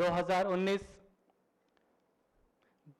2019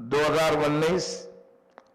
2019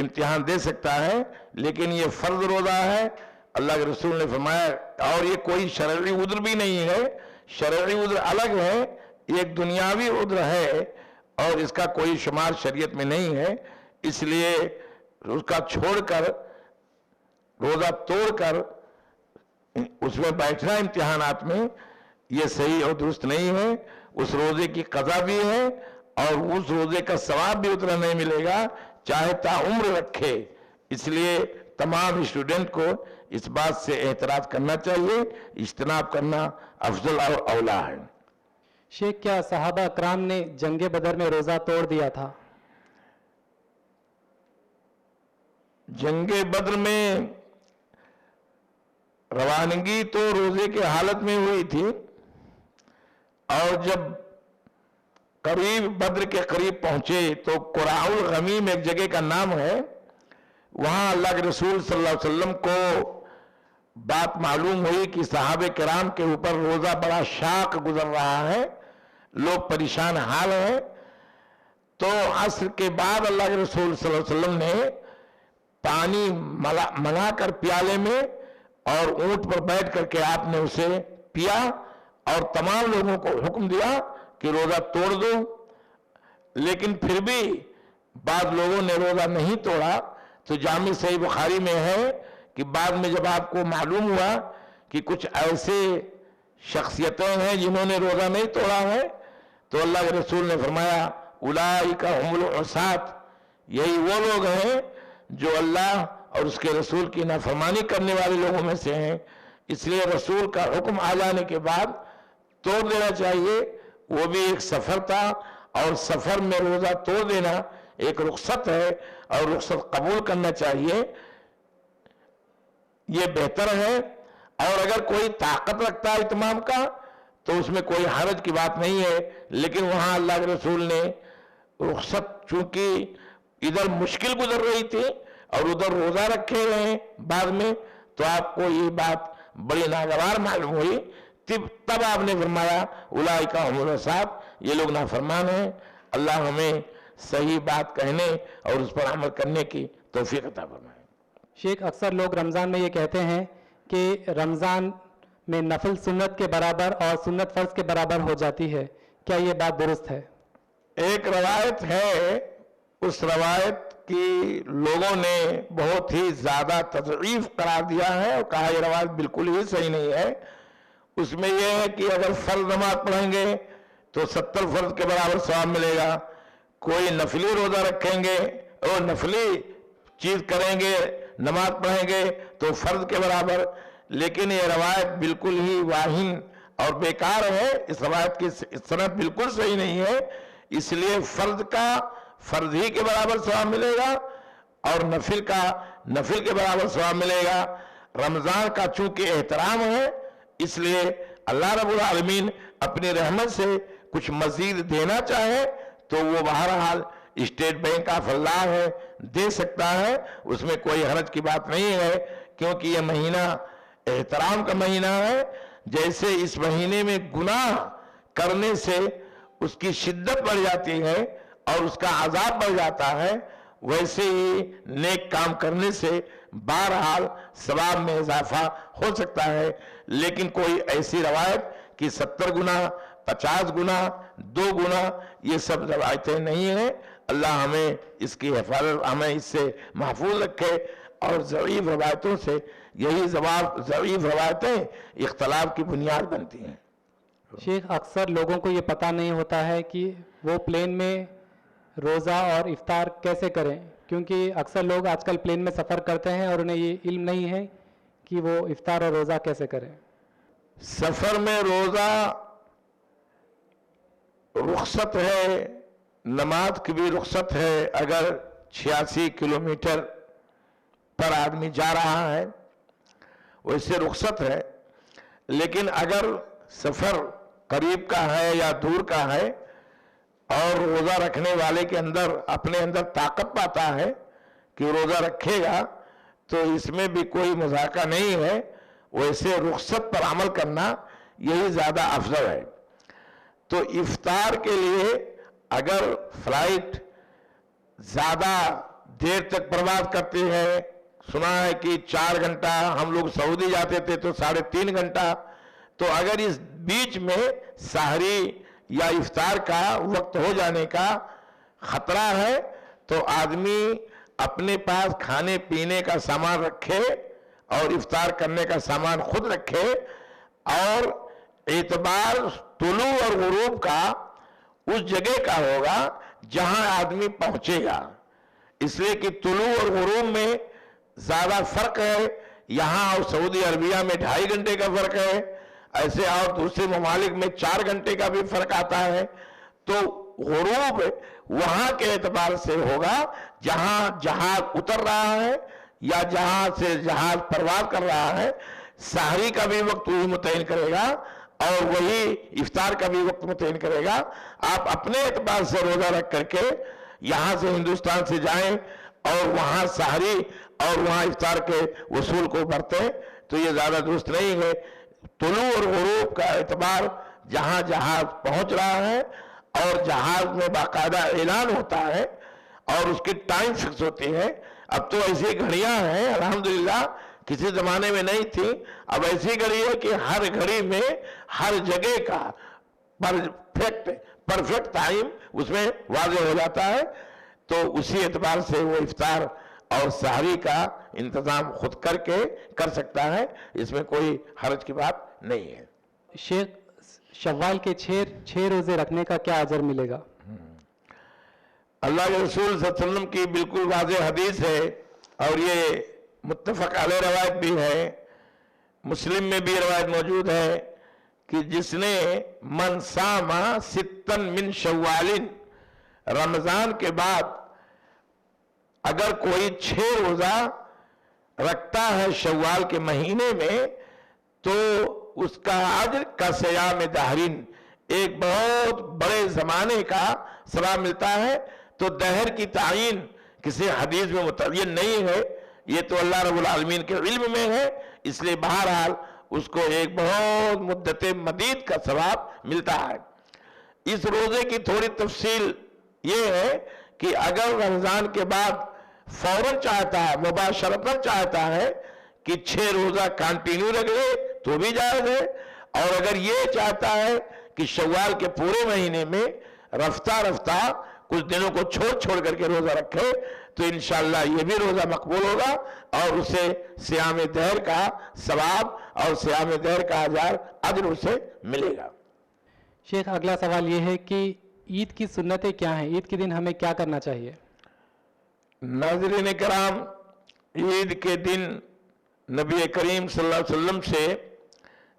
امتحان دے سکتا ہے، لیکن یہ فرض روزہ ہے۔ اللہ کے رسول نے فرمایا، اور یہ کوئی شرعی عذر بھی نہیں ہے، شرعی عذر الگ ہے، ایک دنیاوی عذر ہے اور اس کا کوئی شمار شریعت میں نہیں ہے، اس لیے اس کا چھوڑ کر روزہ توڑ کر اس میں بیٹھنا امتحانات میں یہ صحیح اور درست نہیں ہے۔ اس روزے کی قضا بھی ہے اور اس روزے کا ثواب بھی اتنا نہیں ملے گا چاہے تا عمر رکھے۔ اس لیے تمام اسٹوڈنٹ کو اس بات سے احتراز کرنا چاہیے، اجتناب کرنا افضل اور اولا ہے۔ شیخ، کیا صحابہ اکرام نے جنگ بدر میں روزہ توڑ دیا تھا؟ جنگ بدر میں روانگی تو روزے کے حالت میں ہوئی تھی، اور جب قریب بدر کے قریب پہنچے تو قراء الغمیم ایک جگہ کا نام ہے، وہاں اللہ کے رسول صلی اللہ علیہ وسلم کو بات معلوم ہوئی کہ صحابہ کرام کے اوپر روزہ بڑا شاق گزر رہا ہے، لوگ پریشان حال ہیں۔ تو عصر کے بعد اللہ کے رسول صلی اللہ علیہ وسلم نے پانی منگا کر پیالے میں اور اونٹ پر بیٹھ کر کے آپ نے اسے پیا اور تمام لوگوں کو حکم دیا کہ روزہ توڑ دو، لیکن پھر بھی بعض لوگوں نے روزہ نہیں توڑا۔ تو جامع صحیح بخاری میں ہے کہ بعد میں جب آپ کو معلوم ہوا کہ کچھ ایسے شخصیتیں ہیں جنہوں نے روزہ نہیں توڑا ہے، تو اللہ کے رسول نے فرمایا اولئک هم العصاة، یہی وہ لوگ ہیں جو اللہ اور اس کے رسول کی نافرمانی کرنے والے لوگوں میں سے ہیں۔ اس لیے رسول کا حکم آ جانے کے بعد توڑ دینا چاہیے، وہ بھی ایک سفر تھا، اور سفر میں روزہ توڑ دینا ایک رخصت ہے اور رخصت قبول کرنا چاہیے، یہ بہتر ہے۔ اور اگر کوئی طاقت رکھتا ہے اتمام کا تو اس میں کوئی حرج کی بات نہیں ہے، لیکن وہاں اللہ کے رسول نے رخصت، چونکہ ادھر مشکل گزر رہی تھی اور ادھر روزہ رکھے رہے بعد میں، تو آپ کو یہ بات بڑی ناگوار معلوم ہوئی، تب آپ نے فرمایا اولئک هم العصاة، یہ لوگ نافرمان ہیں۔ اللہ ہمیں صحیح بات کہنے اور اس پر عمل کرنے کی توفیق عطا فرمائے۔ شیخ، اکثر لوگ رمضان میں یہ کہتے ہیں کہ رمضان میں نفل سنت کے برابر اور سنت فرض کے برابر ہو جاتی ہے، کیا یہ بات درست ہے؟ ایک روایت ہے، اس روایت کی لوگوں نے بہت ہی زیادہ تضعیف قرار دیا ہے اور کہا یہ روایت بالکل ہی صحیح نہیں ہے۔ اس میں یہ ہے کہ اگر فرض نماز پڑھیں گے تو 70 فرض کے برابر ثواب ملے گا، کوئی نفلی روزہ رکھیں گے اور نفلی چیز کریں گے، نماز پڑھیں گے تو فرض کے برابر۔ لیکن یہ روایت بالکل ہی واہن اور بیکار ہے، اس روایت کی سند بالکل صحیح نہیں ہے۔ اس لیے فرض کا فرض ہی کے برابر ثواب ملے گا اور نفل کا نفل کے برابر ثواب ملے گا۔ رمضان کا چونکہ احترام ہے، اس لیے اللہ رب العالمین اپنی رحمت سے کچھ مزید دینا چاہے تو وہ بہرحال اسٹیٹ بینک آف اللہ ہے، دے سکتا ہے، اس میں کوئی حرج کی بات نہیں ہے، کیونکہ یہ مہینہ احترام کا مہینہ ہے۔ جیسے اس مہینے میں گناہ کرنے سے اس کی شدت بڑھ جاتی ہے اور اس کا عذاب بڑھ جاتا ہے، ویسے ہی نیک کام کرنے سے بہرحال ثواب میں اضافہ ہو سکتا ہے۔ لیکن کوئی ایسی روایت کہ 70 گنا 50 گنا 2 گنا یہ سب روایتیں نہیں ہیں۔ اللہ ہمیں اس کی حفاظت، ہمیں اس سے محفوظ رکھے، اور ضعیف روایتوں سے یہی ضعیف روایتیں اختلاف کی بنیاد بنتی ہیں۔ شیخ، اکثر لوگوں کو یہ پتہ نہیں ہوتا ہے کہ وہ پلین میں روزہ اور افطار کیسے کریں، کیونکہ اکثر لوگ آج کل پلین میں سفر کرتے ہیں اور انہیں یہ علم نہیں ہے کہ وہ افطار اور روزہ کیسے کریں۔ سفر میں روزہ رخصت ہے، نماز کی بھی رخصت ہے، اگر 86 کلومیٹر پر آدمی جا رہا ہے ویسے رخصت ہے، لیکن اگر سفر قریب کا ہے یا دور کا ہے اور روزہ رکھنے والے کے اندر اپنے اندر طاقت پاتا ہے کہ روزہ رکھے گا تو اس میں بھی کوئی مذاکرہ نہیں ہے، ویسے رخصت پر عمل کرنا یہی زیادہ افضل ہے۔ تو افطار کے لیے اگر فلائٹ زیادہ دیر تک برباد کرتے ہیں. سنا ہے کہ 4 گھنٹہ ہم لوگ سعودی جاتے تھے تو 3.5 گھنٹہ. تو اگر اس بیچ میں سحری یا افطار کا وقت ہو جانے کا خطرہ ہے تو آدمی اپنے پاس کھانے پینے کا سامان رکھے اور افطار کرنے کا سامان خود رکھے, اور اعتبار طلوع اور غروب کا اس جگہ کا ہوگا جہاں آدمی پہنچے گا. اس لیے کہ طلوع اور غروب میں زیادہ فرق ہے. یہاں اور سعودی عربیہ میں 2.5 گھنٹے کا فرق ہے, ایسے اور دوسرے ممالک میں 4 گھنٹے کا بھی فرق آتا ہے. تو غروب وہاں کے اعتبار سے ہوگا جہاں جہاز اتر رہا ہے یا جہاں سے جہاز پرواز کر رہا ہے. سحری کا بھی وقت وہی متعین کرے گا اور وہی افطار کا بھی وقت متعین کرے گا. آپ اپنے اعتبار سے روزہ رکھ کر کے یہاں سے ہندوستان سے جائیں اور وہاں سحری اور وہاں افطار کے وصول کو برتیں تو یہ زیادہ درست نہیں ہے. طلوع اور غروب کا اعتبار جہاں جہاز پہنچ رہا ہے اور جہاز میں باقاعدہ اعلان ہوتا ہے اور اس کی ٹائم فکس ہوتی ہے. اب تو ایسی گھڑیاں ہیں الحمدللہ, کسی زمانے میں نہیں تھی. اب ایسی گھڑی ہے کہ ہر گھڑی میں ہر جگہ کا پرفیکٹ ٹائم اس میں واضح ہو جاتا ہے. تو اسی اعتبار سے وہ افطار اور سحری کا انتظام خود کر سکتا ہے. اس میں کوئی حرج کی بات نہیں ہے. شیخ, شوال کے 6 روزے رکھنے کا کیا اجر ملے گا؟ اللہ کے رسول صلی اللہ علیہ وسلم کی بالکل واضح حدیث ہے اور یہ متفق علیہ روایت بھی ہے, مسلم میں بھی روایت موجود ہے کہ جس نے من صام 6 من شوال, رمضان کے بعد اگر کوئی 6 روزہ رکھتا ہے شوال کے مہینے میں تو اس کا اجر کا صیام دہرین, ایک بہت بڑے زمانے کا ثواب ملتا ہے. تو دہر کی تعین کسی حدیث میں متعین نہیں ہے, یہ تو اللہ رب العالمین کے علم میں ہے. اس لیے بہرحال اس کو ایک بہت مدت مدید کا ثواب ملتا ہے. اس روزے کی تھوڑی تفصیل یہ ہے کہ اگر رمضان کے بعد فوراً چاہتا ہے, مباشرتاً چاہتا ہے کہ 6 روزہ کنٹینیو رکھ لے تو بھی جائز ہے, اور اگر یہ چاہتا ہے کہ شوال کے پورے مہینے میں رفتہ رفتہ کچھ دنوں کو چھوڑ کر کے روزہ رکھے تو انشاءاللہ یہ بھی روزہ مقبول ہوگا اور اسے صیام دہر کا ثواب اور صیام دہر کا اجر اسے ملے گا. شیخ, اگلا سوال یہ ہے کہ عید کی سنتیں کیا ہیں؟ عید کے دن ہمیں کیا کرنا چاہیے؟ ناظرین کرام, عید کے دن نبی کریم صلی اللہ علیہ وسلم سے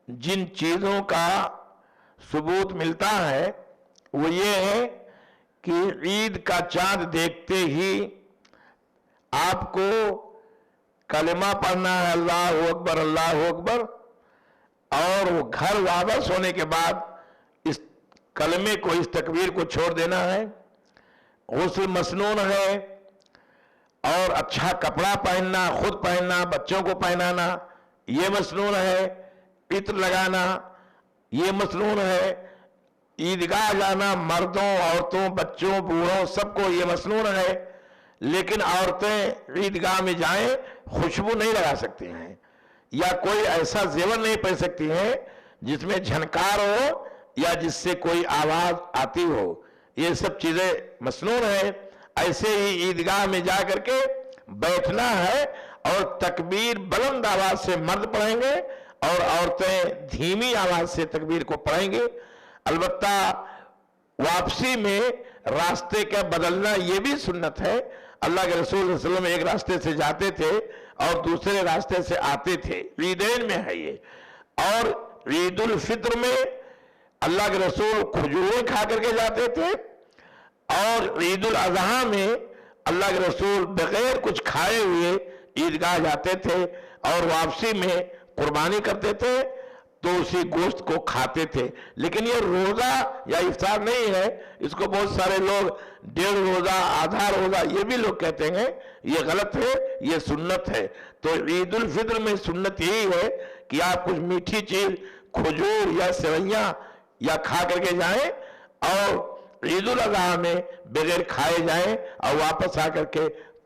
جن چیزوں کا ثبوت ملتا ہے وہ یہ ہے کہ عید کا چاند دیکھتے ہی آپ کو کلمہ پڑھنا ہے اللہ اکبر اللہ اکبر, اور وہ گھر واپس ہونے کے بعد اس کلمے کو, اس تکبیر کو چھوڑ دینا ہے. غسل مسنون ہے اور اچھا کپڑا پہننا, خود پہننا, بچوں کو پہنانا یہ مسنون ہے. عطر لگانا یہ مسنون ہے. عیدگاہ جانا مردوں عورتوں بچوں بوڑھوں سب کو یہ مسنون ہے. لیکن عورتیں عیدگاہ میں جائیں خوشبو نہیں لگا سکتی ہیں یا کوئی ایسا زیور نہیں پہن سکتی ہیں جس میں جھنکار ہو یا جس سے کوئی آواز آتی ہو. یہ سب چیزیں مسنون ہیں. ایسے ہی عیدگاہ میں جا کر کے بیٹھنا ہے اور تکبیر بلند آواز سے مرد پڑھیں گے اور عورتیں دھیمی آواز سے تکبیر کو پڑھیں گے. البتہ واپسی میں راستے کا بدلنا یہ بھی سنت ہے. اللہ کے رسول صلی اللہ علیہ وسلم ایک راستے سے جاتے تھے اور دوسرے راستے سے آتے تھے. عیدین میں ہے یہ. اور عید الفطر میں اللہ کے رسول کھجوریں کھا کر کے جاتے تھے اور عید الاضحیٰ میں اللہ کے رسول بغیر کچھ کھائے ہوئے عیدگاہ جاتے تھے اور واپسی میں قربانی کرتے تھے تو اسی گوشت کو کھاتے تھے. لیکن یہ روزہ یا افطار نہیں ہے. اس کو بہت سارے لوگ 1.5 روزہ آدھا روزہ یہ بھی لوگ کہتے ہیں, یہ غلط ہے, یہ سنت ہے. تو عید الفطر میں سنت یہی ہے کہ آپ کچھ میٹھی چیز کھجور یا سویاں یا کھا کر کے جائیں اور عید الاضحیٰ میں بغیر کھائے جائیں اور واپس آ کر کے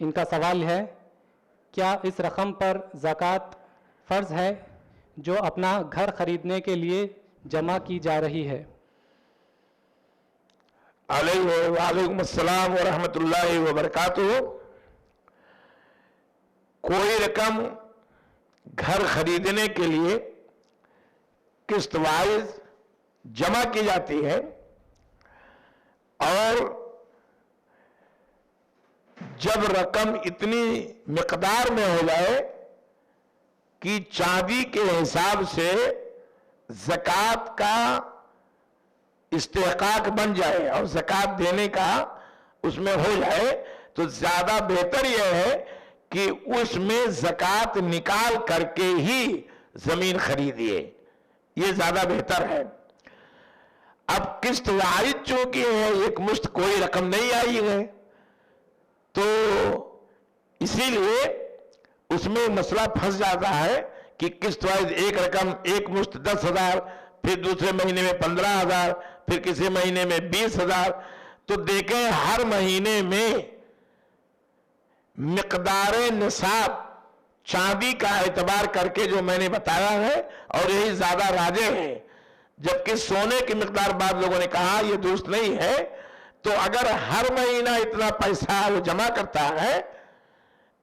ان کا سوال ہے کیا اس رقم پر زکوٰۃ فرض ہے جو اپنا گھر خریدنے کے لیے جمع کی جا رہی ہے؟ وعلیکم السلام ورحمۃ اللہ وبرکاتہ. کوئی رقم گھر خریدنے کے لیے قسط وائز جمع کی جاتی ہے اور جب رقم اتنی مقدار میں ہو جائے کہ چاندی کے حساب سے زکوٰۃ کا استحقاق بن جائے اور زکوٰۃ دینے کا اس میں ہو جائے تو زیادہ بہتر یہ ہے کہ اس میں زکوٰۃ نکال کر کے ہی زمین خریدیے، یہ زیادہ بہتر ہے. اب قسط واحد چونکہ ہے، ایک مشت کوئی رقم نہیں آئی ہے، تو اسی لیے اس میں مسئلہ پھنس جاتا ہے کہ قسط وائز ایک رقم ایک مشت 10,000، پھر دوسرے مہینے میں 15,000، پھر کسی مہینے میں 20,000. تو دیکھیں ہر مہینے میں مقدار نصاب چاندی کا اعتبار کر کے جو میں نے بتایا ہے اور یہی زیادہ راجح ہے، جبکہ سونے کی مقدار بعض لوگوں نے کہا یہ درست نہیں ہے. تو اگر ہر مہینہ اتنا پیسہ وہ جمع کرتا ہے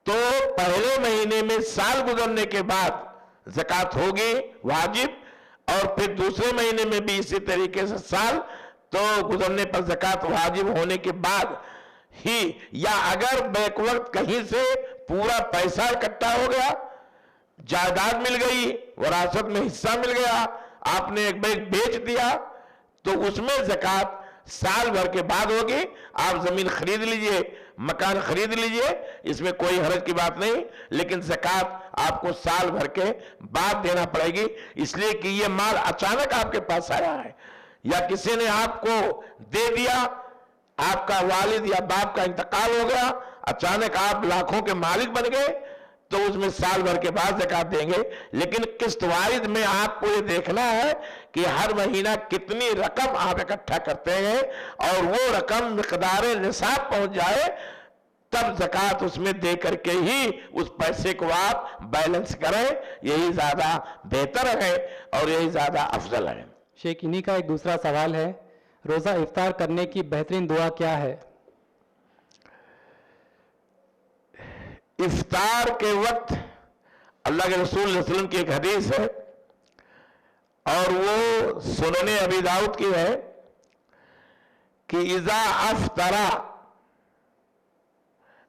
تو پہلے مہینے میں سال گزرنے کے بعد زکوٰۃ ہوگی واجب، اور پھر دوسرے مہینے میں بھی اسی طریقے سے سال تو گزرنے پر زکوٰۃ واجب ہونے کے بعد ہی، یا اگر بیک وقت کہیں سے پورا پیسہ اکٹھا ہو گیا، جائیداد مل گئی، وراثت میں حصہ مل گیا، آپ نے ایک بیگ بیچ دیا، تو اس میں زکوٰۃ سال بھر کے بعد ہوگی. آپ زمین خرید لیجئے، مکان خرید لیجئے، اس میں کوئی حرج کی بات نہیں، لیکن زکوٰۃ آپ کو سال بھر کے بعد دینا پڑے گی، اس لیے کہ یہ مال اچانک آپ کے پاس آیا ہے یا کسی نے آپ کو دے دیا، آپ کا والد یا باپ کا انتقال ہو گیا، اچانک آپ لاکھوں کے مالک بن گئے، تو اس میں سال بھر کے بعد زکوٰۃ دیں گے. لیکن قسط واحد میں آپ کو یہ دیکھنا ہے کہ ہر مہینہ کتنی رقم آپ اکٹھا کرتے ہیں اور وہ رقم مقدار نصاب پہنچ جائے تب زکوٰۃ اس میں دے کر کے ہی اس پیسے کو آپ بیلنس کریں. یہی زیادہ بہتر ہے اور یہی زیادہ افضل ہے. شیخ انہی کا ایک دوسرا سوال ہے، روزہ افطار کرنے کی بہترین دعا کیا ہے؟ افطار کے وقت اللہ کے رسول صلی اللہ علیہ وسلم کی ایک حدیث ہے اور وہ سنن ابی داؤد کی ہے کہ اذا افطرا،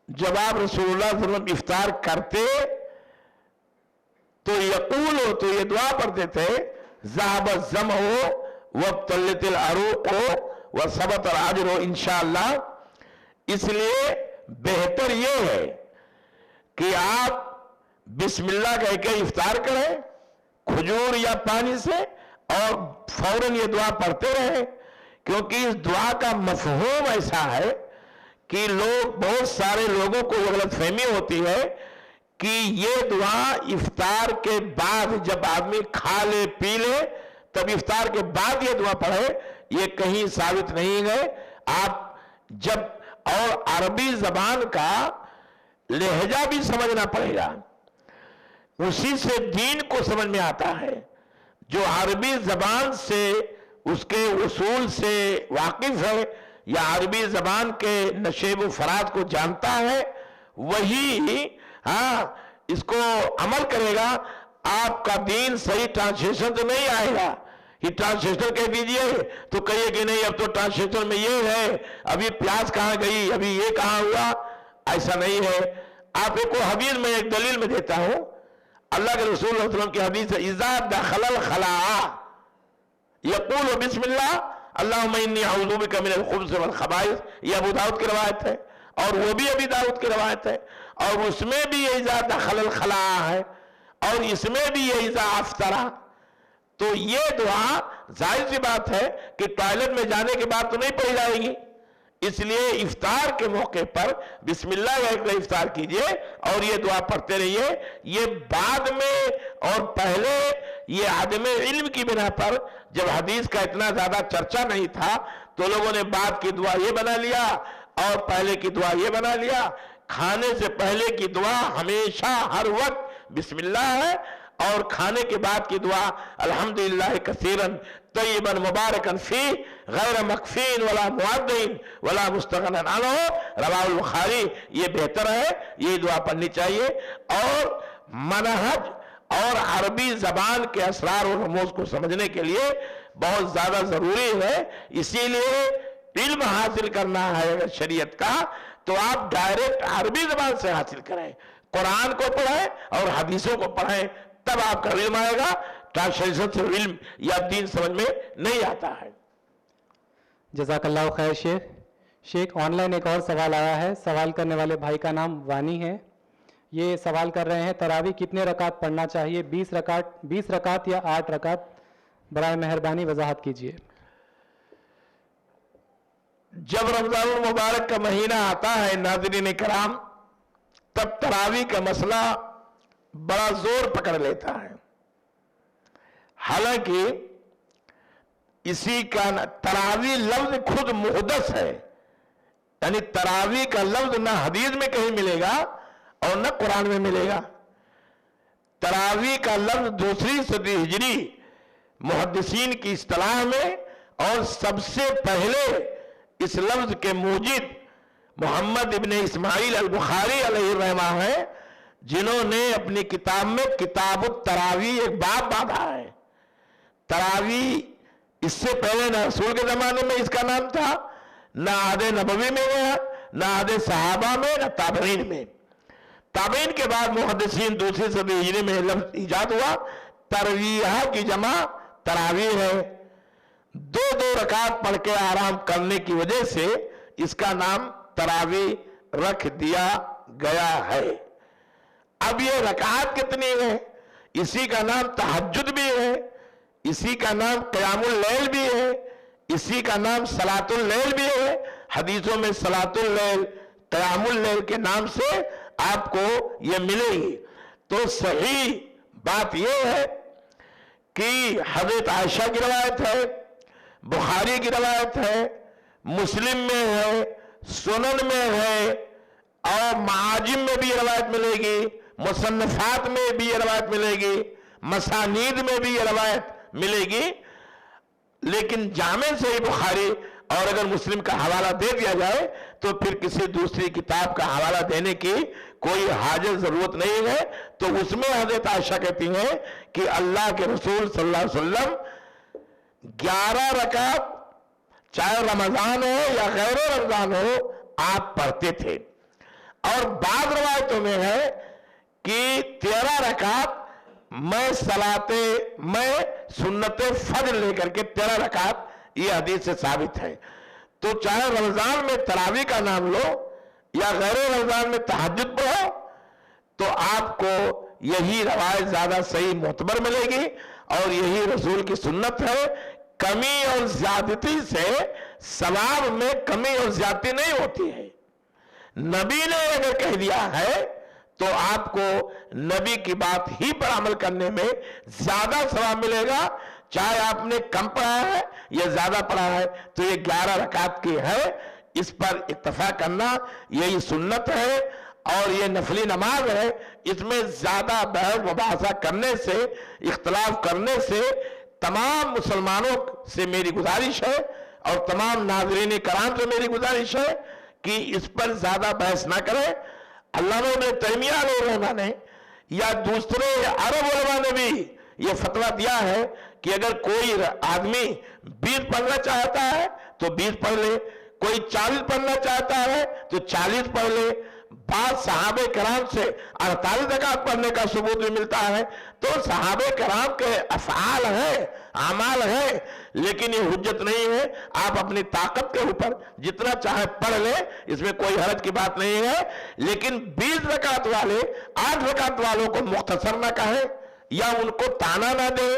جب آپ رسول اللہ صلی اللہ علیہ وسلم افطار کرتے تو یقول، تو یہ دعا پڑھتے تھے، ذهب الظمأ وابتلت العروق وثبت الاجر انشاءاللہ. اس لیے بہتر یہ ہے کہ آپ بسم اللہ کہہ کے افطار کریں کھجور یا پانی سے اور فوراً یہ دعا پڑھتے رہیں، کیونکہ اس دعا کا مفہوم ایسا ہے کہ بہت سارے لوگوں کو یہ غلط فہمی ہوتی ہے کہ یہ دعا افطار کے بعد جب آدمی کھا لے پی لے تب افطار کے بعد یہ دعا پڑھے، یہ کہیں ثابت نہیں ہے. آپ جب، اور عربی زبان کا لہجہ بھی سمجھنا پڑے گا، اسی سے دین کو سمجھ میں آتا ہے. جو عربی زبان سے اس کے اصول سے واقف ہے یا عربی زبان کے نشیب و فرات کو جانتا ہے وہی اس کو عمل کرے گا. آپ کا دین صحیح ٹرانسلیشن تو نہیں آئے گا، یہ ٹرانسلیشن کہہ دیجئے تو کہیے کہ نہیں اب تو ٹرانسلیشن میں یہ ہے، ابھی پیاس کہاں گئی، ابھی یہ کہاں ہوا، ایسا نہیں ہے. آپ کو حدیث میں ایک دلیل میں دیتا ہوں، اللہ کے رسول صلی اللہ علیہ وسلم کی حدیث ہے، اذا دخل الخلاء یقول بسم اللہ اللہم انی اعوذ بک من الخبث والخبائث. یہ ابو داؤد کی روایت ہے اور وہ بھی ابی داؤد کی روایت ہے، اور اس میں بھی یہ اذا دخل الخلاء ہے اور اس میں بھی یہ اذا افطرا. تو یہ دعا ظاہر سی بات ہے کہ ٹوائلٹ میں جانے کے بعد تو نہیں پڑھی جائے گی، اس لیے افطار کے موقع پر بسم اللہ کا افطار کیجئے اور یہ دعا پڑھتے رہیے. یہ بعد میں اور پہلے یہ عدم علم کی بنا پر جب حدیث کا اتنا زیادہ چرچا نہیں تھا تو لوگوں نے بعد کی دعا یہ بنا لیا اور پہلے کی دعا یہ بنا لیا. کھانے سے پہلے کی دعا ہمیشہ ہر وقت بسم اللہ ہے، اور کھانے کے بعد کی دعا الحمدللہ کثیرن طیبا مبارکن فی غیر مکفین ولا معدین ولا مستغنن عنہ، رواه البخاری، یہ بہتر ہے، یہ دعا پڑھنی چاہیے۔ اور منہج اور عربی زبان کے اسرار و رموز کو سمجھنے کے لیے بہت زیادہ ضروری ہے، اسی لیے علم حاصل کرنا ہے شریعت کا تو آپ ڈائریکٹ عربی زبان سے حاصل کریں، قرآن کو پڑھیں اور حدیثوں کو پڑھیں، تب آپ کا علم آئے گا۔ ٹرانسلیشن سے علم یا دین سمجھ میں نہیں آتا ہے۔ جزاک اللہ خیر شیخ آن لائن ایک اور سوال آیا ہے، سوال کرنے والے بھائی کا نام وانی ہے، یہ سوال کر رہے ہیں تراویح کتنے رکعت پڑھنا چاہیے، 20 رکعت یا 8 رکعت، برائے مہربانی وضاحت کیجیے۔ جب رمضان المبارک کا مہینہ آتا ہے ناظرین کرام، تب تراویح کا مسئلہ بڑا زور پکڑ لیتا ہے۔ حالانکہ اسی کا تراویح لفظ خود محدث ہے، یعنی تراویح کا لفظ نہ حدیث میں کہیں ملے گا اور نہ قرآن میں ملے گا۔ تراویح کا لفظ 2 صدی ہجری محدثین کی اصطلاح میں، اور سب سے پہلے اس لفظ کے موجد محمد ابن اسماعیل البخاری علیہ الرحمہ ہے، جنہوں نے اپنی کتاب میں کتاب التراویح ایک باب باندھا ہے۔ تراویح اس سے پہلے نہ رسول کے زمانے میں اس کا نام تھا، نہ عہد نبوی میں گیا، نہ عہد صحابہ میں، نہ تابعین میں۔ تابعین کے بعد محدثین 2 صدی ہجری میں لفظ ایجاد ہوا۔ ترویہ کی جمع تراویح ہے۔ 2 رکعت پڑھ کے آرام کرنے کی وجہ سے اس کا نام تراویح رکھ دیا گیا ہے۔ اب یہ رکعت کتنی ہے؟ اسی کا نام تہجد بھی ہے، اسی کا نام قیام اللیل بھی ہے، اسی کا نام صلاۃ اللیل بھی ہے۔ حدیثوں میں صلاۃ اللیل، قیام اللیل کے نام سے آپ کو یہ ملے گی۔ تو صحیح بات یہ ہے کہ حضرت عائشہ کی روایت ہے، بخاری کی روایت ہے، مسلم میں ہے، سنن میں ہے، اور معاجم میں بھی یہ روایت ملے گی، مصنفات میں بھی یہ روایت ملے گی، مسانید میں بھی یہ روایت ملے گی۔ لیکن جامع صحیح بخاری اور اگر مسلم کا حوالہ دے دیا جائے تو پھر کسی دوسری کتاب کا حوالہ دینے کی کوئی حاجت ضرورت نہیں ہے۔ تو اس میں حضرت عائشہ کہتی ہیں کہ اللہ کے رسول صلی اللہ علیہ وسلم 11 رکعت چاہے رمضان ہو یا غیر رمضان ہو آپ پڑھتے تھے، اور بعض روایتوں میں ہے کہ 13 رکعت میں سنت فجر لے کر کے 13 رکعت، یہ حدیث سے ثابت ہے۔ تو چاہے رمضان میں تراویح کا نام لو یا غیر رمضان میں تہجد پڑھو، تو آپ کو یہی روایت زیادہ صحیح معتبر ملے گی، اور یہی رسول کی سنت ہے۔ کمی اور زیادتی سے ثواب میں کمی اور زیادتی نہیں ہوتی ہے۔ نبی نے اگر کہہ دیا ہے تو آپ کو نبی کی بات ہی پر عمل کرنے میں زیادہ ثواب ملے گا، چاہے آپ نے کم پڑھا ہے یا زیادہ پڑھا ہے۔ تو یہ 11 رکعت کی ہے، اس پر اکتفا کرنا یہی سنت ہے، اور یہ نفلی نماز ہے۔ اس میں زیادہ بحث مباحثہ کرنے سے، اختلاف کرنے سے تمام مسلمانوں سے میری گزارش ہے، اور تمام ناظرین کرام سے میری گزارش ہے کہ اس پر زیادہ بحث نہ کریں۔ علامہ ابن تیمیہ علیہ الرحمہ نے یا دوسرے عرب علماء نے بھی یہ فتویٰ دیا ہے کہ اگر کوئی آدمی 20 پڑھنا چاہتا ہے تو 20 پڑھ لے، کوئی 40 پڑھنا چاہتا ہے تو 40 پڑھ لے۔ بعض صحابہ کرام سے 48 رکعت پڑھنے کا ثبوت بھی ملتا ہے۔ تو صحابہ کرام کے افعال ہیں، اعمال ہیں، لیکن یہ حجت نہیں ہے۔ آپ اپنی طاقت کے اوپر جتنا چاہے پڑھ لیں، اس میں کوئی حرج کی بات نہیں ہے، لیکن 20 رکعت والے 8 رکعت والوں کو مختصر نہ کہیں، یا ان کو تانا نہ دے،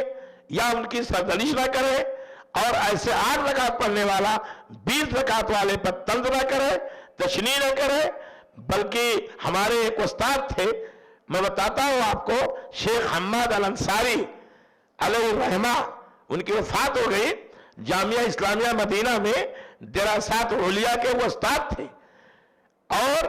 یا ان کی سرزنش نہ کرے، اور ایسے 8 رکعت پڑھنے والا 20 رکعت والے پر طنز نہ کرے، تشنیع نہ کرے۔ بلکہ ہمارے ایک استاد تھے، میں بتاتا ہوں آپ کو، شیخ حماد الانصاری علیہ الرحمہ، ان کی وفات ہو گئی۔ جامعہ اسلامیہ مدینہ میں دراسات علیہ کے وہ استاد تھے، اور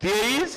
23,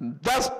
10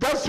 10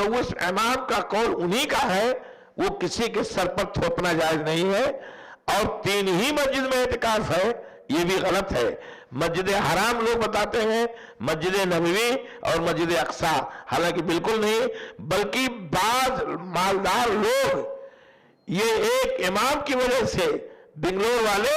تو اس امام کا قول انہی کا ہے، وہ کسی کے سر پر تھوپنا جائز نہیں ہے. اور 3 ہی مسجد میں اعتکاف ہے، یہ بھی غلط ہے. مسجد حرام لوگ بتاتے ہیں، مسجد نبوی اور مسجد اقصی، حالانکہ بالکل نہیں، بلکہ بعض مالدار لوگ یہ ایک امام کی وجہ سے بنگلور والے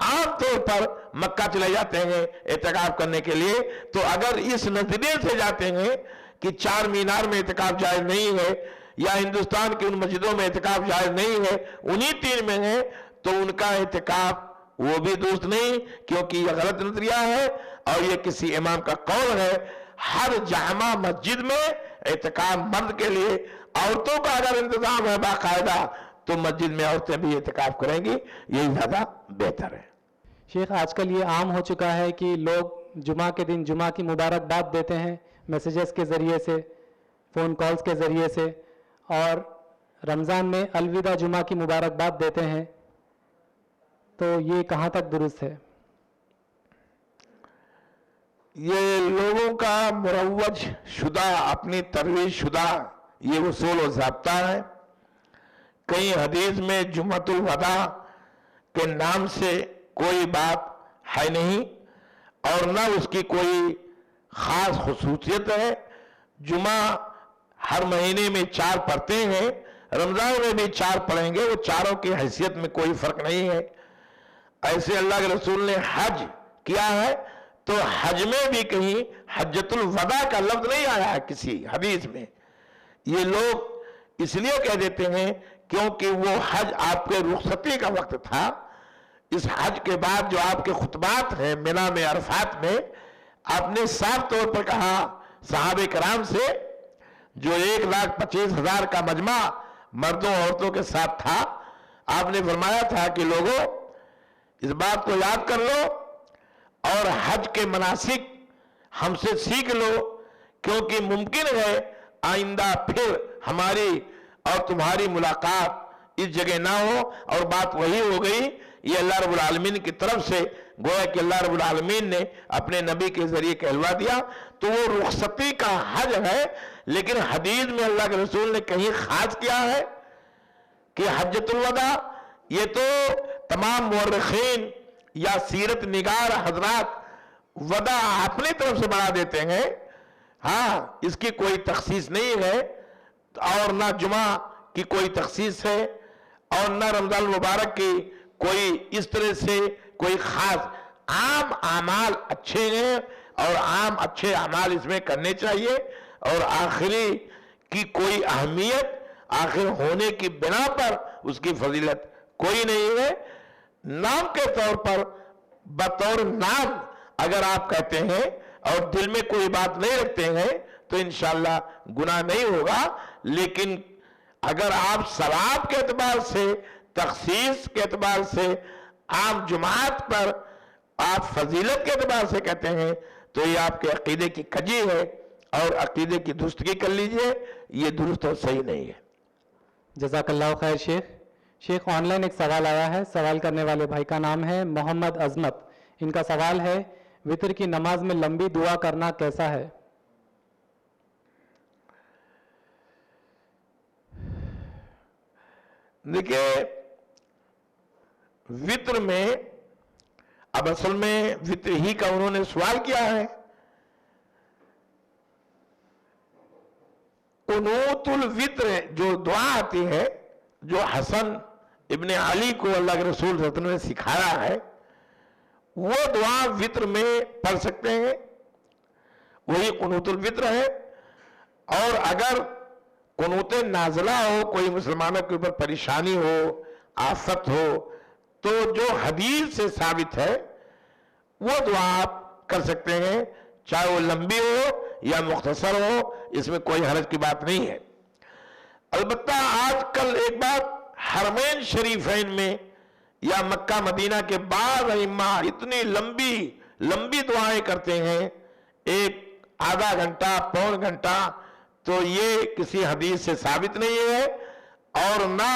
عام طور پر مکہ چلے جاتے ہیں اعتکاف کرنے کے لیے. تو اگر اس نظریے سے جاتے ہیں کہ 4 مینار میں اعتکاف جائز نہیں ہے یا ہندوستان کی ان مسجدوں میں اعتکاف جائز نہیں ہے، انہی 3 میں ہے، تو ان کا اعتکاف وہ بھی درست نہیں، کیونکہ یہ غلط نظریہ ہے اور یہ کسی امام کا قول ہے. ہر جامع مسجد میں اعتکاف مرد کے لیے، عورتوں کا اگر انتظام ہے باقاعدہ تو مسجد میں عورتیں بھی اعتکاف کریں گی، یہی زیادہ بہتر ہے. شیخ، آج کل یہ عام ہو چکا ہے کہ لوگ جمعہ کے دن جمعہ کی مبارکباد دیتے ہیں میسیجز کے ذریعے سے، فون کالز کے ذریعے سے، اور رمضان میں الوداع جمعہ کی مبارکباد دیتے ہیں، تو یہ کہاں تک درست ہے؟ یہ لوگوں کا مروج شدہ، اپنی ترویج شدہ یہ اصول و ضابطہ ہے. کہیں حدیث میں جمعۃ الوداع کے نام سے کوئی بات ہے نہیں اور نہ اس کی کوئی خاص خصوصیت ہے. جمعہ ہر مہینے میں 4 پڑھتے ہیں، رمضان میں بھی 4 پڑھیں گے، وہ چاروں کی حیثیت میں کوئی فرق نہیں ہے. ایسے اللہ کے رسول نے حج کیا ہے تو حج میں بھی کہیں حجۃ الوداع کا لفظ نہیں آیا ہے کسی حدیث میں. یہ لوگ اس لیے کہہ دیتے ہیں کیونکہ وہ حج آپ کے رخصتی کا وقت تھا. اس حج کے بعد جو آپ کے خطبات ہیں مینا میں، عرفات میں، آپ نے صاف طور پر کہا صحابہ کرام سے، جو 1,25,000 کا مجمع مردوں عورتوں کے ساتھ تھا، آپ نے فرمایا تھا کہ لوگوں اس بات کو یاد کر لو اور حج کے مناسک ہم سے سیکھ لو، کیونکہ ممکن ہے آئندہ پھر ہماری اور تمہاری ملاقات اس جگہ نہ ہو. اور بات وہی ہو گئی. یہ اللہ رب العالمین کی طرف سے گویا کہ اللہ رب العالمین نے اپنے نبی کے ذریعے کہلوا دیا. تو وہ رخصتی کا حج ہے، لیکن حدیث میں اللہ کے رسول نے کہیں خاص کیا ہے کہ حجۃ الوداع. یہ تو تمام مورخین یا سیرت نگار حضرات وداع اپنی طرف سے بنا دیتے ہیں. ہاں، اس کی کوئی تخصیص نہیں ہے اور نہ جمعہ کی کوئی تخصیص ہے اور نہ رمضان المبارک کی کوئی اس طرح سے کوئی خاص. عام اعمال اچھے ہیں اور عام اچھے اعمال اس میں کرنے چاہیے، اور آخری کی کوئی اہمیت آخر ہونے کی بنا پر اس کی فضیلت کوئی نہیں ہے. نام کے طور پر بطور نام اگر آپ کہتے ہیں اور دل میں کوئی بات نہیں رکھتے ہیں تو انشاءاللہ گناہ نہیں ہوگا. لیکن اگر آپ ثواب کے اعتبار سے، تخصیص کے اعتبار سے، عام جماعت پر آپ فضیلت کے اعتبار سے کہتے ہیں تو یہ آپ کے عقیدے کی کجی ہے اور عقیدے کی درستگی کر لیجئے. یہ درست اور صحیح نہیں ہے. جزاک اللہ خیر شیخ. شیخ، آن لائن ایک سوال آیا ہے. سوال کرنے والے بھائی کا نام ہے محمد عظمت. ان کا سوال ہے وتر کی نماز میں لمبی دعا کرنا کیسا ہے؟ دیکھیں، وتر میں اب اصل میں وتر ہی کا انہوں نے سوال کیا ہے. قنوت الوتر جو دعا آتی ہے، جو حسن ابن علی کو اللہ کے رسول صلی اللہ علیہ وسلم نے سکھایا ہے، وہ دعا وتر میں پڑھ سکتے ہیں، وہی قنوت الوتر ہے. اور اگر قنوت نازلہ ہو، کوئی مسلمانوں کے اوپر پریشانی ہو، آفت ہو، تو جو حدیث سے ثابت ہے وہ دعا آپ کر سکتے ہیں، چاہے وہ لمبی ہو یا مختصر ہو، اس میں کوئی حرج کی بات نہیں ہے. البتہ آج کل ایک بات، حرمین شریفین میں یا مکہ مدینہ کے بعض ائمہ اتنی لمبی دعائیں کرتے ہیں، 1/2 گھنٹہ، پون گھنٹہ، تو یہ کسی حدیث سے ثابت نہیں ہے اور نہ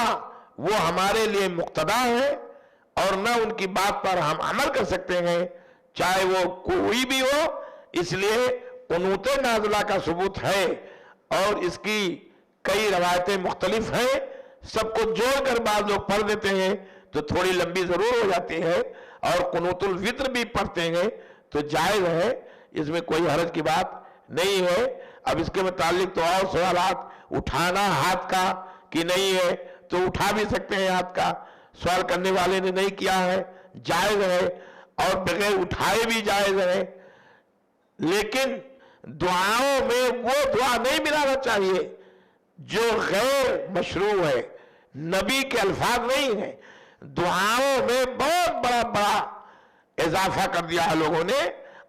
وہ ہمارے لیے مقتدا ہے اور نہ ان کی بات پر ہم عمل کر سکتے ہیں، چاہے وہ کوئی بھی ہو. اس لیے قنوت نازلہ کا ثبوت ہے اور اس کی کئی روایتیں مختلف ہیں، سب کو جوڑ کر بعض لوگ پڑھ دیتے ہیں تو تھوڑی لمبی ضرور ہو جاتی ہے، اور قنوت الوتر بھی پڑھتے ہیں تو جائز ہے، اس میں کوئی حرج کی بات نہیں ہے۔ اب اس کے متعلق تو اور سوالات، اٹھانا ہاتھ کا کہ نہیں ہے تو اٹھا بھی سکتے ہیں ہاتھ کا، سوال کرنے والے نے نہیں کیا ہے، جائز ہے، اور بغیر اٹھائے بھی جائز ہے، لیکن دعاؤں میں وہ دعا نہیں ملانا چاہیے جو غیر مشروع ہے، نبی کے الفاظ نہیں ہیں۔ دعاؤں میں بہت بڑا اضافہ کر دیا ہے لوگوں نے،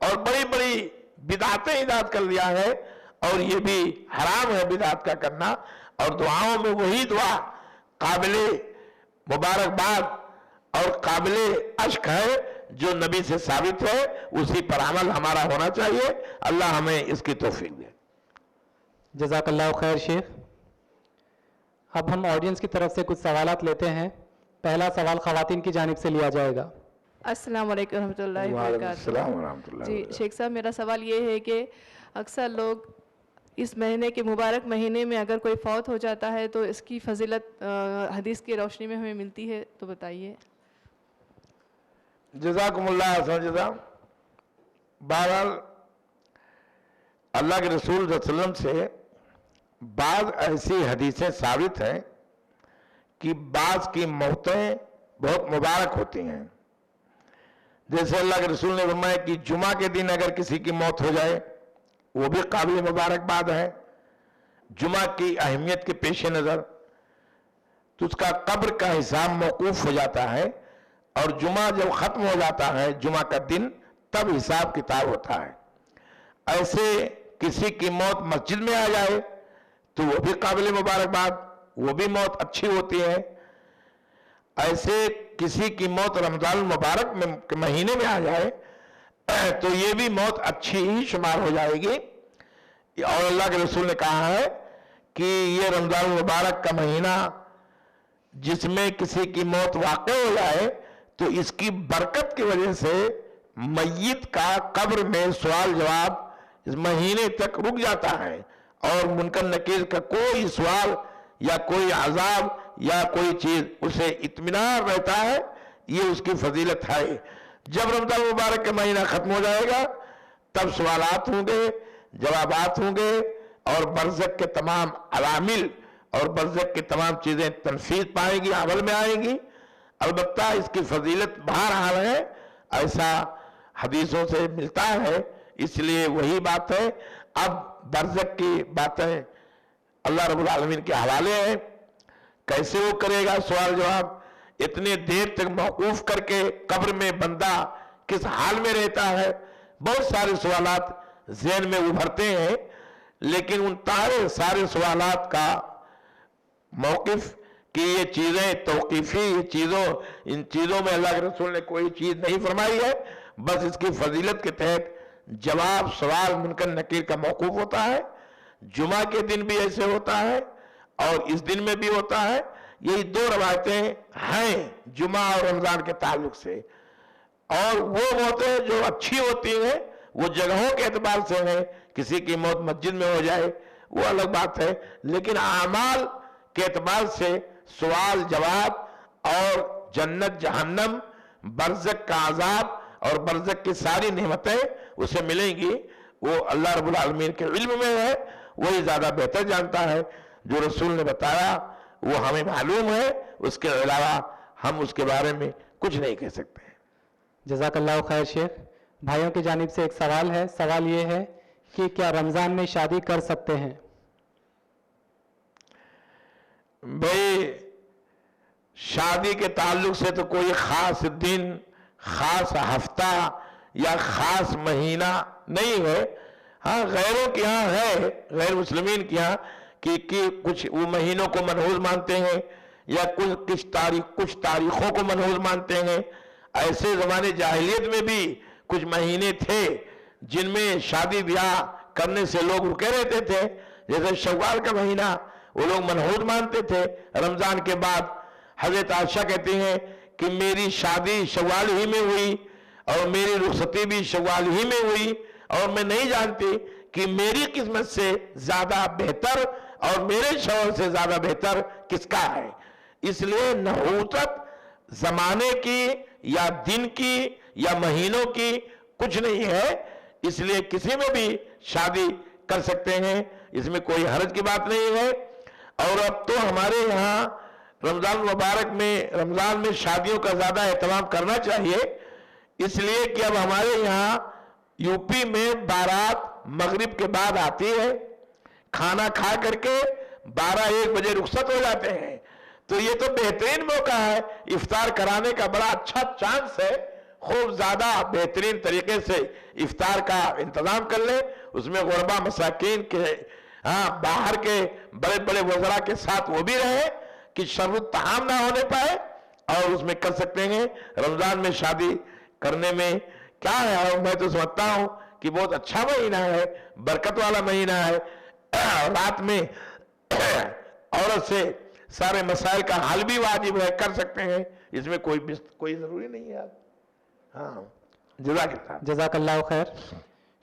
اور بڑی بڑی بدعتیں ایجاد کر دیا ہے، اور یہ بھی حرام ہے بدعت کا کرنا۔ اور دعاؤں میں وہی دعا قابل مبارکباد اور قابل اشک ہے جو نبی سے ثابت ہے، اسی پر عمل ہمارا ہونا چاہیے۔ اللہ ہمیں اس کی توفیق دے۔ جزاک اللہ خیر شیخ۔ اب ہم آڈینس کی طرف سے کچھ سوالات لیتے ہیں۔ پہلا سوال خواتین کی جانب سے لیا جائے گا۔ السلام علیکم ورحمۃ اللہ وعلیکم وبرکاتہ۔ السلام ورحمۃ اللہ جی شیخ صاحب، میرا سوال یہ ہے کہ اکثر لوگ اس مہینے کے مبارک مہینے میں اگر کوئی فوت ہو جاتا ہے تو اس کی فضیلت حدیث کی روشنی میں ہمیں ملتی ہے، تو بتائیے۔ جزاکم اللہ حسن جزا۔ بہرحال اللہ کے رسول صلی اللہ علیہ وسلم سے بعض ایسی حدیثیں ثابت ہیں کہ بعض کی موتیں بہت مبارک ہوتی ہیں۔ جیسے اللہ کے رسول نے فرمایا کہ جمعہ کے دن اگر کسی کی موت ہو جائے وہ بھی قابل مبارکباد ہے، جمعہ کی اہمیت کے پیش نظر، تو اس کا قبر کا حساب موقوف ہو جاتا ہے، اور جمعہ جب ختم ہو جاتا ہے جمعہ کا دن، تب حساب کتاب ہوتا ہے۔ ایسے کسی کی موت مسجد میں آ جائے تو وہ بھی قابل مبارکباد، وہ بھی موت اچھی ہوتی ہے۔ ایسے کسی کی موت رمضان المبارک کے مہینے میں آ جائے تو یہ بھی موت اچھی ہی شمار ہو جائے گی۔ اور اللہ کے رسول نے کہا ہے کہ یہ رمضان المبارک کا مہینہ جس میں کسی کی موت واقع ہو جائے تو اس کی برکت کی وجہ سے میت کا قبر میں سوال جواب اس مہینے تک رک جاتا ہے، اور منکر نکیر کا کوئی سوال یا کوئی عذاب یا کوئی چیز اسے اطمینان رہتا ہے۔ یہ اس کی فضیلت ہے۔ جب رمضان مبارک کا مہینہ ختم ہو جائے گا تب سوالات ہوں گے، جوابات ہوں گے، اور برزخ کے تمام عوامل اور برزخ کی تمام چیزیں تنفیذ پائیں گی، عمل میں آئیں گی۔ البتہ اس کی فضیلت بہرحال ہے، ایسا حدیثوں سے ملتا ہے، اس لیے وہی بات ہے۔ اب برزخ کی باتیں اللہ رب العالمین کے حوالے ہیں، کیسے وہ کرے گا سوال جواب، اتنے دیر تک موقوف کر کے قبر میں بندہ کس حال میں رہتا ہے، بہت سارے سوالات ذہن میں ابھرتے ہیں، لیکن ان سارے سوالات کا موقف کہ یہ چیزیں توقیفی ان چیزوں میں اللہ کے رسول نے کوئی چیز نہیں فرمائی ہے، بس اس کی فضیلت کے تحت جواب سوال منکر نکیر کا موقوف ہوتا ہے۔ جمعہ کے دن بھی ایسے ہوتا ہے اور اس دن میں بھی ہوتا ہے۔ یہی دو روایتیں ہیں جمعہ اور رمضان کے تعلق سے، اور وہ موتیں جو اچھی ہوتی ہیں وہ جگہوں کے اعتبار سے ہیں، کسی کی موت مسجد میں ہو جائے وہ الگ بات ہے، لیکن اعمال کے اعتبار سے سوال جواب اور جنت جہنم، برزخ کا عذاب اور برزخ کی ساری نعمتیں اسے ملیں گی، وہ اللہ رب العالمین کے علم میں ہے، وہی زیادہ بہتر جانتا ہے۔ جو رسول نے بتایا وہ ہمیں معلوم ہے، اس کے علاوہ ہم اس کے بارے میں کچھ نہیں کہہ سکتے۔ جزاک اللہ خیر شیخ۔ بھائیوں کی جانب سے ایک سوال ہے، سوال یہ ہے کہ کیا رمضان میں شادی کر سکتے ہیں؟ بھئی شادی کے تعلق سے تو کوئی خاص دن، خاص ہفتہ یا خاص مہینہ نہیں ہے۔ ہاں غیروں کے ہاں ہے، غیر مسلمین کے ہاں کہ کچھ وہ مہینوں کو منحوس مانتے ہیں یا کچھ تاریخوں کو منحوس مانتے ہیں۔ ایسے زمانے جاہلیت میں بھی کچھ مہینے تھے جن میں شادی بیاہ کرنے سے لوگ رکے رہتے تھے، جیسے شوال کا مہینہ وہ لوگ منحوس مانتے تھے۔ رمضان کے بعد حضرت عائشہ کہتی ہیں کہ میری شادی شوال ہی میں ہوئی اور میری رخصتی بھی شوال ہی میں ہوئی، اور میں نہیں جانتی کہ میری قسمت سے زیادہ بہتر اور میرے شوہر سے زیادہ بہتر کس کا ہے. اس لیے نحوست زمانے کی یا دن کی یا مہینوں کی کچھ نہیں ہے. اس لیے کسی میں بھی شادی کر سکتے ہیں, اس میں کوئی حرج کی بات نہیں ہے. اور اب تو ہمارے یہاں رمضان مبارک میں رمضان میں شادیوں کا زیادہ اہتمام کرنا چاہیے, اس لیے کہ اب ہمارے یہاں یو پی میں بارات مغرب کے بعد آتی ہے, کھانا کھا کر کے 12-1 بجے رخصت ہو جاتے ہیں. تو یہ تو بہترین موقع ہے, افطار کرانے کا بڑا اچھا چانس ہے. خوب زیادہ بہترین طریقے سے افطار کا انتظام کر لیں, اس میں غربا مساکین کے باہر کے بڑے بڑے وزراء کے ساتھ وہ بھی رہے کہ شر الطعام نہ ہونے پائے, اور اس میں کر سکتے ہیں. رمضان میں شادی کرنے میں کیا ہے, میں تو سمجھتا ہوں کہ بہت اچھا مہینہ ہے, برکت والا مہینہ ہے. رات میں عورت سے سارے مسائل کا حل بھی واجب ہے, کر سکتے ہیں, اس میں کوئی ضروری نہیں ہے. ہاں, جزاک اللہ خیر.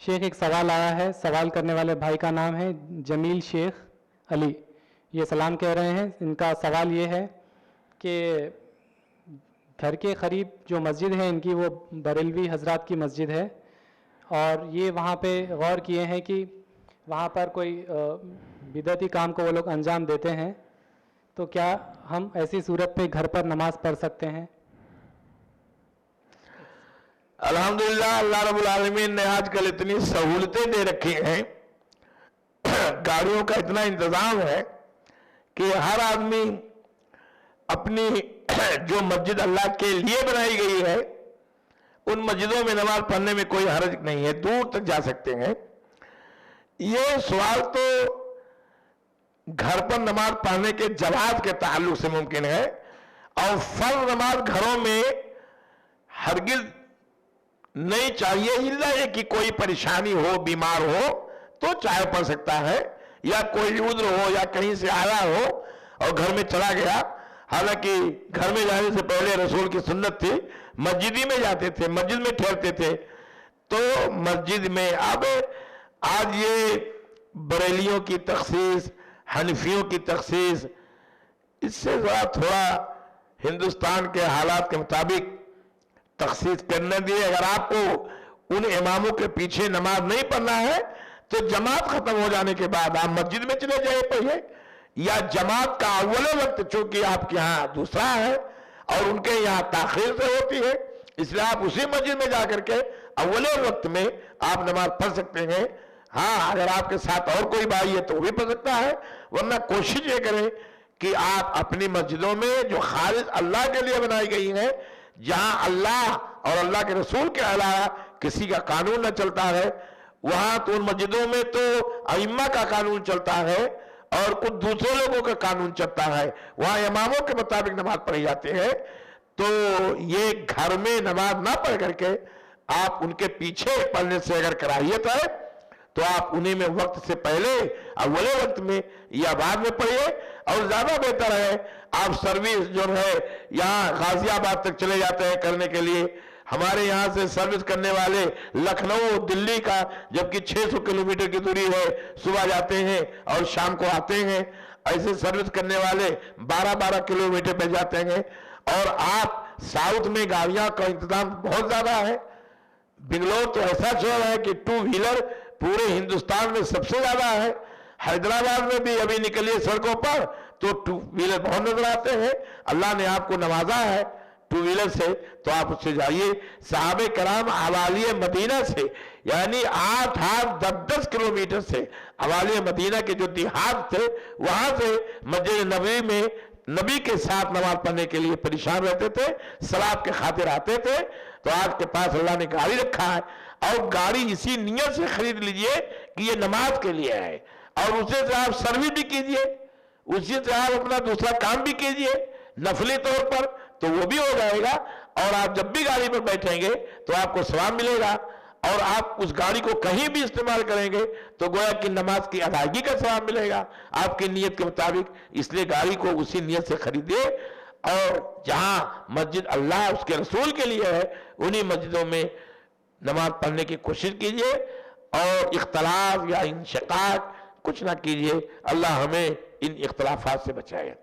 شیخ ایک سوال آیا ہے, سوال کرنے والے بھائی کا نام ہے جمیل شیخ علی. یہ سلام کہہ رہے ہیں. ان کا سوال یہ ہے کہ گھر کے قریب جو مسجد ہے ان کی وہ بریلوی حضرات کی مسجد ہے, اور یہ وہاں پہ غور کیے ہیں کہ وہاں پر کوئی بدعتی کام کو وہ لوگ انجام دیتے ہیں, تو کیا ہم ایسی صورت پہ گھر پر نماز پڑھ سکتے ہیں؟ الحمدللہ اللہ رب العالمین نے آج کل اتنی سہولتیں دے رکھی ہیں, گاڑیوں کا اتنا انتظام ہے کہ ہر آدمی اپنی جو مسجد اللہ کے لیے بنائی گئی ہے ان مسجدوں میں نماز پڑھنے میں کوئی حرج نہیں ہے, دور تک جا سکتے ہیں. یہ سوال تو گھر پر نماز پڑھنے کے جواز کے تعلق سے ممکن ہے, اور فرض نماز گھروں میں ہرگز نہیں چاہیے, الا یہ کہ کوئی پریشانی ہو, بیمار ہو تو چاہے پڑھ سکتا ہے, یا کوئی عذر ہو یا کہیں سے آیا ہو اور گھر میں چلا گیا. حالانکہ گھر میں جانے سے پہلے رسول کی سنت تھی مسجد ہی میں جاتے تھے, مسجد میں ٹھہرتے تھے. تو مسجد میں اب آج یہ بریلیوں کی تخصیص, حنفیوں کی تخصیص, اس سے ذرا تھوڑا ہندوستان کے حالات کے مطابق تخصیص کرنے دیے. اگر آپ کو ان اماموں کے پیچھے نماز نہیں پڑھنا ہے تو جماعت ختم ہو جانے کے بعد آپ مسجد میں چلے جائے پڑھیے, یا جماعت کا اول وقت چونکہ آپ کے ہاں دوسرا ہے اور ان کے یہاں تاخیر سے ہوتی ہے, اس لیے آپ اسی مسجد میں جا کر کے اول وقت میں آپ نماز پڑھ سکتے ہیں. ہاں, اگر آپ کے ساتھ اور کوئی بھائی ہے تو وہ بھی پڑھ سکتا ہے, ورنہ کوشش یہ کریں کہ آپ اپنی مسجدوں میں جو خالص اللہ کے لیے بنائی گئی ہیں, جہاں اللہ اور اللہ کے رسول کے علاوہ کسی کا قانون نہ چلتا ہے, وہاں تو ان مسجدوں میں تو ائمہ کا قانون چلتا ہے اور کچھ دوسرے لوگوں کا قانون چلتا ہے, وہاں اماموں کے مطابق نماز پڑھی جاتی ہے. تو یہ گھر میں نماز نہ پڑھ کر کے آپ ان کے پیچھے پڑھنے سے اگر کراہیت ہے تو آپ انہیں میں وقت سے پہلے اول وقت میں یا بعد میں پڑھیے. اور زیادہ بہتر ہے آپ سروس جو ہے یہاں غازی آباد تک چلے جاتے ہیں کرنے کے لیے. ہمارے یہاں سے سروس کرنے والے لکھنؤ دلی کا جبکہ 600 کلومیٹر کی دوری ہے, صبح جاتے ہیں اور شام کو آتے ہیں. ایسے سروس کرنے والے 12-12 کلومیٹر پہ جاتے ہیں. اور آپ ساؤتھ میں گاڑیاں کا انتظام بہت زیادہ ہے. بنگلور تو ایسا شہر ہے کہ 2 ویلر پورے ہندوستان میں سب سے زیادہ ہے. حیدرآباد میں بھی ابھی نکلیے سڑکوں پر تو 2 ویلر بہت نظر آتے ہیں. اللہ نے آپ کو نوازا ہے 2 ویلر سے, تو آپ اس سے جائیے. صحابہ کرام حوالی مدینہ سے یعنی 8-10 کلومیٹر سے حوالی مدینہ کے جو دیہات تھے وہاں سے مسجد نبوی میں نبی کے ساتھ نماز پڑھنے کے لیے پریشان رہتے تھے, ثواب کے خاطر آتے تھے. تو آپ کے پاس اللہ نے گاڑی رکھا ہے, اور گاڑی اسی نیت سے خرید لیجئے کہ یہ نماز کے لیے ہے, اور اسے سے آپ سروس بھی کیجئے, اسی سے آپ اپنا دوسرا کام بھی کیجئے نفلی طور پر, تو وہ بھی ہو جائے گا. اور آپ جب بھی گاڑی پر بیٹھیں گے تو آپ کو ثواب ملے گا, اور آپ اس گاڑی کو کہیں بھی استعمال کریں گے تو گویا کہ نماز کی ادائیگی کا ثواب ملے گا آپ کی نیت کے مطابق. اس لیے گاڑی کو اسی نیت سے خریدیے, اور جہاں مسجد اللہ اس کے رسول کے لیے ہے انہی مسجدوں میں نماز پڑھنے کی کوشش کیجیے. اور اختلاف یا انشقاق کچھ نہ کیجئے. اللہ ہمیں ان اختلافات سے بچائے.